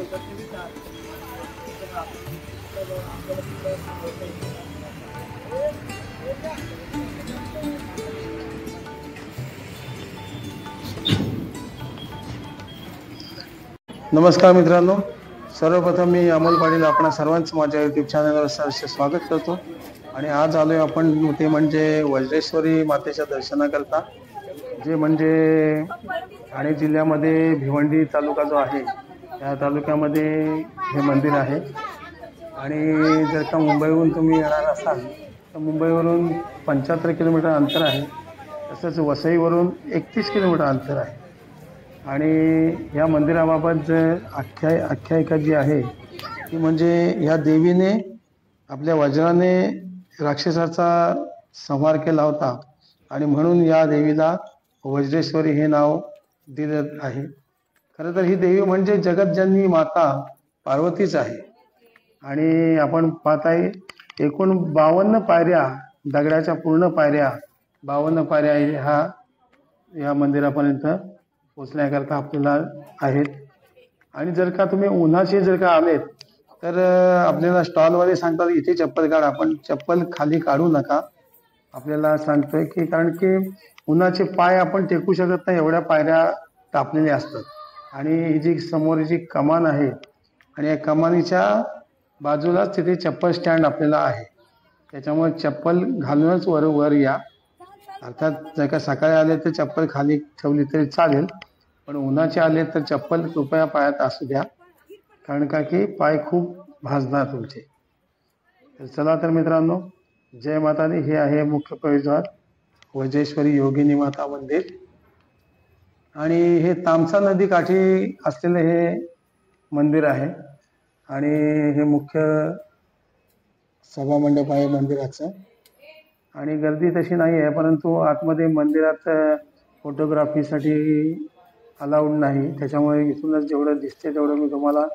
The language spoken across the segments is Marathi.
नमस्कार मित्रांनो, सर्वप्रथम मी अमोल पाटील आपणा सर्वांचं माझ्या यूट्यूब चॅनलवर सहर्ष स्वागत करतो. आणि आज आलोय आपण ते म्हणजे वज्रेश्वरी मातेच्या दर्शनाकरता, जे म्हणजे ठाणे जिल्ह्यामध्ये भिवंडी तालुका जो आहे त्या तालुक्यामध्ये हे मंदिर आहे. आणि जर का मुंबईहून तुम्ही येणार असाल तर मुंबईवरून 75 किलोमीटर अंतर आहे. तसंच वसईवरून 31 किलोमीटर अंतर आहे. आणि या मंदिराबाबत आख्यायिका जी आहे ती म्हणजे या देवीने आपल्या वज्राने राक्षसाचा संहार केला होता आणि म्हणून या देवीला वज्रेश्वरी हे नाव दिलं आहे. खरं तर ही देवी म्हणजे जगतजननी माता पार्वतीच आहे. आणि आपण पाहताय एकूण 52 पायऱ्या, दगडाच्या पूर्ण पायऱ्या 52 पायऱ्या या मंदिरापर्यंत पोचण्याकरता आपल्याला आहेत. आणि जर का तुम्ही उन्हाचे जर का आलेत तर आपल्याला स्टॉलवाले सांगतात इथे चप्पल काढा, पण चप्पल खाली काढू नका आपल्याला सांगतोय की, कारण की उन्हाचे पाय आपण टेकू शकत नाही, एवढ्या पायऱ्या तापलेल्या असतात. आणि ही जी समोर जी कमान आहे आणि या कमानीच्या बाजूलाच तिथे चप्पल स्टँड आपल्याला आहे, त्याच्यामुळे चप्पल घालूनच वर या. अर्थात जर का सकाळी आले तर चप्पल खाली ठेवली तरी चालेल, पण उन्हाचे आले तर चप्पल कृपया पायात असू द्या, कारण का की पाय खूप भाजणार तुमचे. तर चला तर मित्रांनो, जय माता दी. हे आहे मुख्य प्रवेशद्वार, वज्रेश्वरी योगिनी माता मंदिर. आणि हे तामसा नदी काठी असलेले हे मंदिर आहे. आणि हे मुख्य सभामंडप आहे मंदिराचं. आणि गर्दी तशी नाही आहे, परंतु आतमध्ये मंदिरात फोटोग्राफीसाठी अलाउड नाही, त्याच्यामुळे इथूनच जेवढं दिसते तेवढं मी तुम्हाला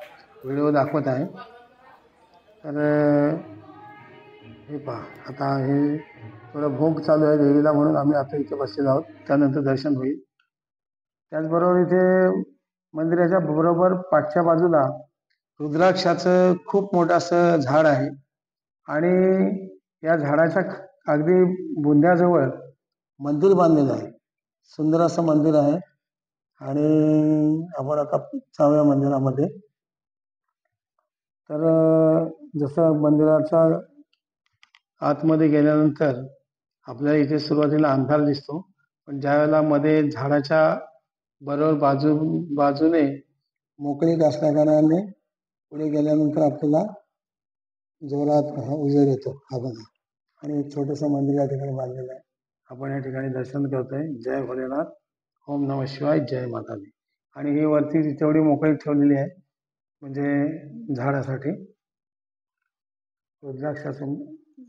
व्हिडिओ दाखवत आहे. तर हे पहा, आता हे थोडं भोग चालू आहे देवीला, म्हणून आम्ही आता इथे बसलेलो आहोत, त्यानंतर दर्शन होईल. त्याचबरोबर इथे मंदिराच्या बरोबर पाठच्या बाजूला रुद्राक्षाचं खूप मोठं असं झाड आहे. आणि या झाडाच्या अगदी बुंध्याजवळ मंदिर बांधलेलं आहे, सुंदर असं मंदिर आहे. आणि आपण आता जाऊया मंदिरामध्ये. तर जसं मंदिराच्या आतमध्ये गेल्यानंतर आपल्याला इथे सुरुवातीला अंधार दिसतो, पण ज्यावेळेला मध्ये झाडाच्या बरोबर बाजूने मोकळीक असल्या कारणाने पुढे गेल्यानंतर आपल्याला जोरात उजेड येतो, हा बघा. आणि एक छोटंसं मंदिर या ठिकाणी बांधलेलं आहे, आपण या ठिकाणी दर्शन करतोय. जय भोलेनाथ, ओम नमः शिवाय, जय माता दी. आणि ही वरती तेवढी मोकळी ठेवलेली आहे म्हणजे झाडासाठी. रुद्राक्षाचं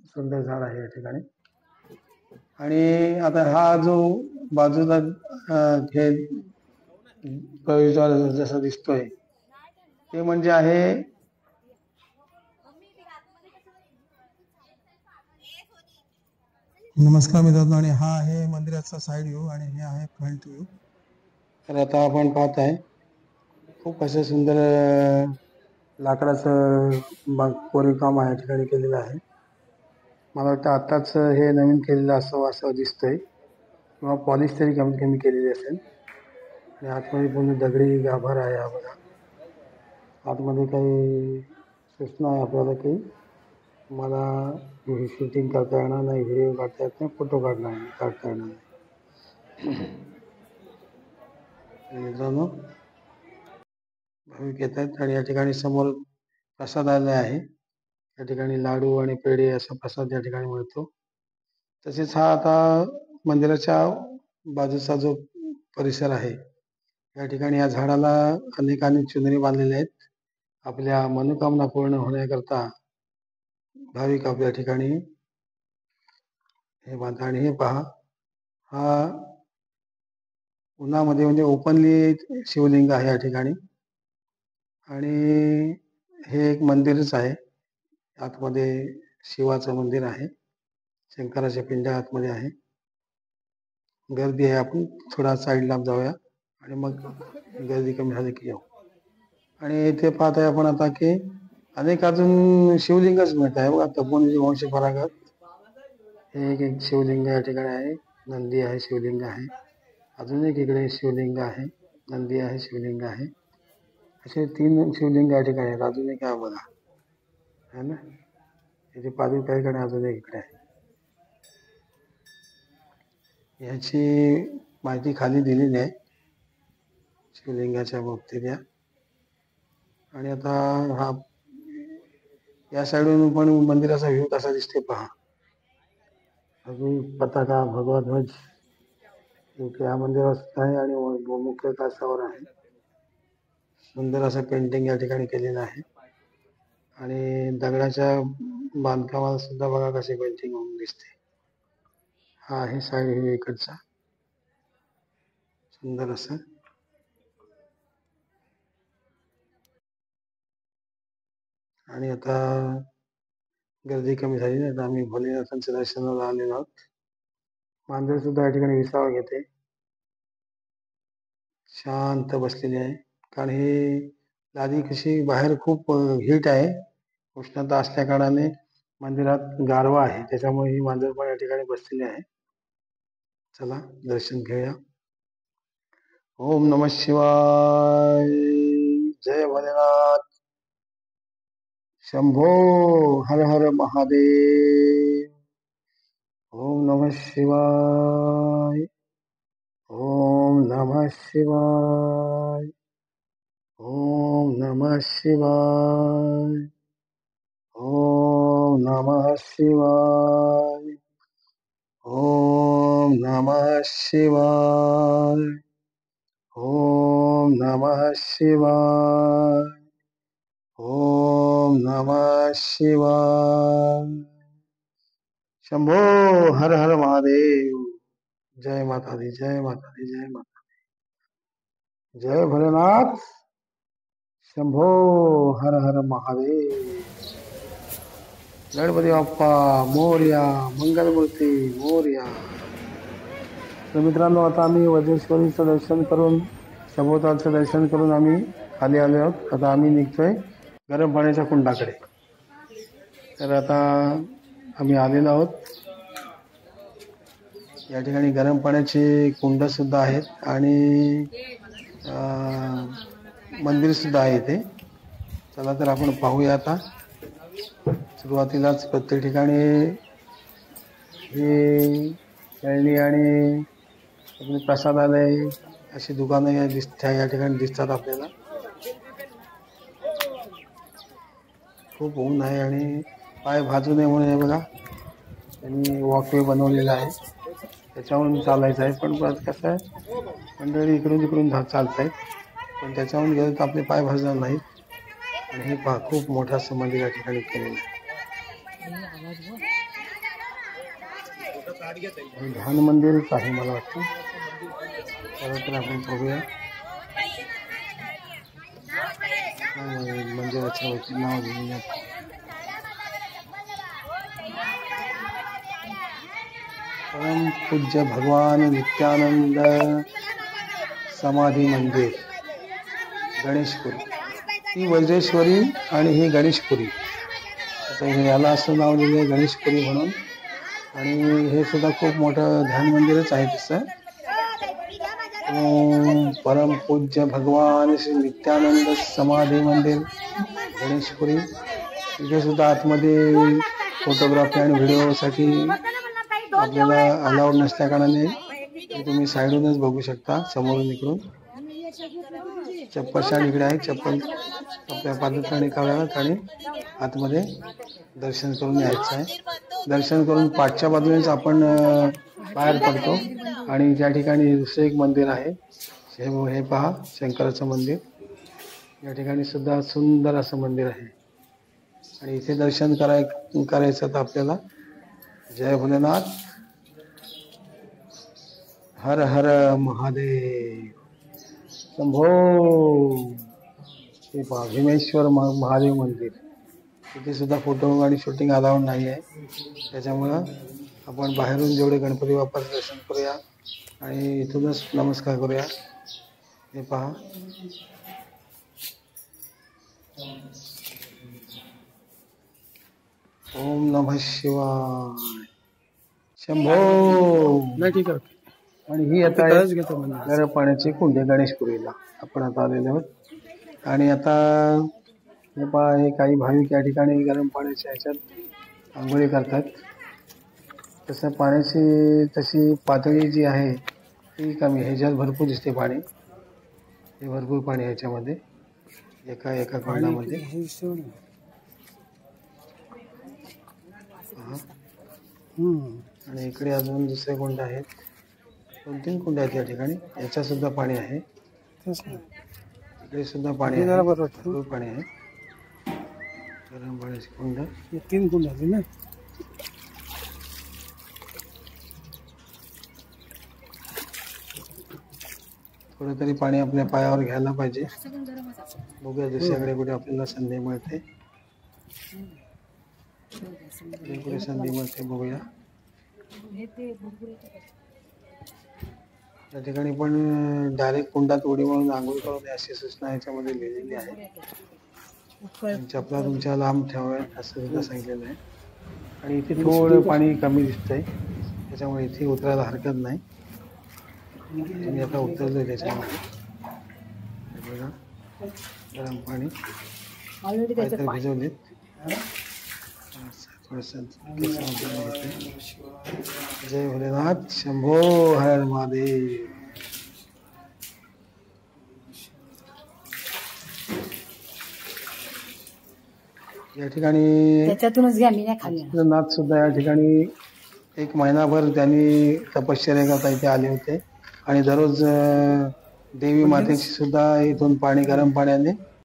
सुंदर झाड आहे या ठिकाणी. आणि आता हा जो बाजूला हे प्रवेशद्वार जसं दिसतोय ते म्हणजे आहे नमस्कार मित्रांनो, आणि हा आहे मंदिराचा साइड व्ह्यू आणि हे आहे फ्रंट व्ह्यू. तर आता आपण पाहत आहे खूप असं सुंदर लाकडाचं कोरीवकाम या ठिकाणी केलेलं आहे. मला वाटतं आत्ताच हे नवीन केलेलं असं दिसतंय, किंवा पॉलिश तरी कमीत कमी केलेली असेल. आणि आतमध्ये पूर्ण दगडी गाभार आहे, हा बघा. आतमध्ये काही सूचना आहे आपल्याला की मला शूटिंग करता येणार नाही, व्हिडिओ काढता येत नाही, फोटो काढता येणार नाही. मित्रांनो, भाविक येत आहेत आणि या ठिकाणी समोर प्रसादालय आहे. या ठिकाणी लाडू आणि पेढे असा प्रसाद या ठिकाणी मिळतो. तसेच हा आता मंदिराच्या बाजूचा जो परिसर आहे, या ठिकाणी या झाडाला अनेकांनी चुनरी बांधलेल्या आहेत. आपल्या मनोकामना पूर्ण होण्याकरता भाविक आपल्या ठिकाणी हे बांधतात. आणि हे पहा, हा उन्हामध्ये म्हणजे ओपनली शिवलिंग आहे या ठिकाणी. आणि हे एक मंदिरच आहे, आतमध्ये शिवाचं मंदिर आहे, शंकराच्या पिंड्या आतमध्ये आहे. गर्दी आहे, आपण थोडा साईडला जाऊया आणि मग गर्दी कमी झाली की जाऊ. आणि इथे पाहतोय आपण आता की अनेक अजून शिवलिंगच मिळत आहे बघा. तपोवन वंश परागत हे एक शिवलिंग या ठिकाणी आहे. नंदी आहे, शिवलिंग आहे. अजून एक इकडे शिवलिंग आहे, नंदी आहे, शिवलिंग आहे. असे 3 शिवलिंग या ठिकाणी आहेत. अजून एक आहे बघा, है ना. इथे पादुका आहे आणि अजून एक इकडे आहे. याची माहिती खाली दिलेली आहे शिवलिंगाच्या बाबतीत या. आणि आता हा या साईडून पण मंदिराचा व्ह्यू कसा दिसते पहा. अजून पताका, भगवा ध्वज या मंदिरात आहे आणि मुख्य कासावर आहे. सुंदर असं पेंटिंग या ठिकाणी केलेलं आहे. आणि दगडाच्या बांधकामाला सुद्धा बघा कशी पेंटिंग होऊन दिसते. हा आहे साईड व्ह्यू इकडचा, सुंदर असं. आणि आता गर्दी कमी झाली नाही तर आम्ही भोलेनाथांच्या दर्शनाला आलेलो आहोत. मांजर सुद्धा या ठिकाणी विसावा घेते, शांत बसलेली आहे. कारण ही लादी कशी बाहेर खूप हीट आहे, उष्णता असल्या कारणाने मंदिरात गारवा आहे, त्याच्यामुळे ही मांजर पण या ठिकाणी बसलेली आहे. चला दर्शन घेऊया. ओम नमः शिवाय. जय भोलेनाथ. शंभो हर हर महादेव. ओम नमः शिवाय. ओम नमः शिवाय. ओम नमः शिवाय. ओम नमः शिवाय. ओम नमः शिवाय. ओम नमः शिवाय. ओम नमः शिवाय. शंभो हर हर महादेव. जय माता दी, जय माता दी, जय माता दी. जय भोलेनाथ. शंभो हर हर महादेव. गणपती बाप्पा मोरया, मंगलमूर्ती मोरया. तर मित्रांनो, आता आम्ही वज्रेश्वरीचं दर्शन करून, सभोवतालचं दर्शन करून आम्ही खाली आलो आहोत. आता आम्ही निघतोय गरम पाण्याच्या कुंडाकडे. तर आता आम्ही आलेलो आहोत. या ठिकाणी गरम पाण्याचे कुंड सुद्धा आहेत आणि मंदिर सुद्धा आहे इथे. चला तर आपण पाहूया. आता सुरुवातीलाच प्रत्येक ठिकाणी ही खेळणी आणि प्रसादालय अशी दुकानं या ठिकाणी दिसतात आपल्याला. खूप ऊन आहे आणि पाय भाजू नये म्हणून हे बघा त्यांनी वॉकवे बनवलेला आहे, त्याच्यावरून चालायचं आहे. पण कसं आहे, मंडळी इकडून तिकडून चालत आहेत, पण त्याच्यावरून गेलं तर आपले पाय भाजणार नाहीत. आणि हे पहा खूप मोठं असं मंदिर या ठिकाणी केलेलं आहे. ध्यान मंदिरच आहे मला वाटतं. तर आपण बघूया मंदिराच्या वरती नाव लिहिलेलं आहे. परम पूज्य भगवान नित्यानंद समाधी मंदिर, गणेशपुरी. ही वज्रेश्वरी आणि ही गणेशपुरी. आता याला असं नाव लिहिलं आहे गणेशपुरी म्हणून. आणि हे सुद्धा खूप मोठं ध्यान मंदिरच आहे तसं. परम पूज्य भगवान श्री नित्यानंद समाधी मंदिर, गणेशपुरी. इथे सुद्धा आतमध्ये फोटोग्राफी आणि व्हिडिओसाठी आपल्याला अलाउड नसल्या कारणाने तुम्ही साईडूनच बघू शकता, समोरून इकडून. चप्पल स्टँड इकडे आहे, चप्पल आपल्या पादत्राणे काढाव्यात आणि आतमध्ये दर्शन करून यायचं आहे. दर्शन करून पाठच्या बाजूनेच आपण बाहेर पडतो. आणि त्या ठिकाणी दुसरं एक मंदिर आहे, हे पहा शंकराचं मंदिर. या ठिकाणी सुद्धा सुंदर असं मंदिर आहे आणि इथे दर्शन करायचं तर आपल्याला. जय भोलेनाथ. हर हर महादेव. शंभो. हे पहा भीमेश्वर महादेव मंदिर. इथे सुद्धा फोटो आणि शूटिंग अलाउड नाही आहे, त्याच्यामुळं आपण बाहेरून जेवढे गणपती बाप्पाचं दर्शन करूया आणि इथूनच नमस्कार करूया. हे पहा ओम नमः शिवाय. शंभो. नाही ठीक आहे. आणि ही आता गरम पाण्याची कुंडी गणेशपुरीला आपण आता आलेलो आहोत. आणि आता हे पहा, हे काही भाविक या ठिकाणी गरम पाण्याच्या ह्याच्यात आंघोळी करतात. तसं पाण्याची तशी पातळी जी आहे ती कमी, ह्याच्यात भरपूर दिसते पाणी. हे भरपूर पाणी ह्याच्यामध्ये एका कुंडामध्ये. आणि इकडे अजून दुसरे कुंड आहेत, 2-3 कुंड आहेत या ठिकाणी. याच्यात सुद्धा पाणी आहे, इकडे सुद्धा पाणी आहे, भरपूर पाणी आहे. गरम पाण्याचे कुंड 3 कुंड झाले ना. थोडं तरी पाणी आपल्या पायावर घ्यायला पाहिजे. बघूया दुसऱ्याकडे कुठे आपल्याला संधी मिळते, कुठे संधी मिळते बघूया. या ठिकाणी पण डायरेक्ट कुंडात उडी मारून आंघोळ करू नये अशी सूचना याच्यामध्ये लिहिलेली आहे. चपला तुमच्या लांब ठेवाव्यात असं सुद्धा सांगितलेलं आहे. आणि इथे थोडं पाणी कमी दिसतंय, त्याच्यामुळे इथे उतरायला हरकत नाही. मी आता उतरलोय त्याच्यामध्ये. बघा गरम पाणी भिजवलेत. जय भोलेनाथ. शंभो हर महादेव. या ठिकाणी त्याच्यातूनच घ्या, मी नाही खाली. नाथ सुद्धा या ठिकाणी 1 महिनाभर त्यांनी तपश्चर्या करता इथे आले होते. आणि दररोज देवी मातेची सुद्धा इथून पाणी गरम पाण्याने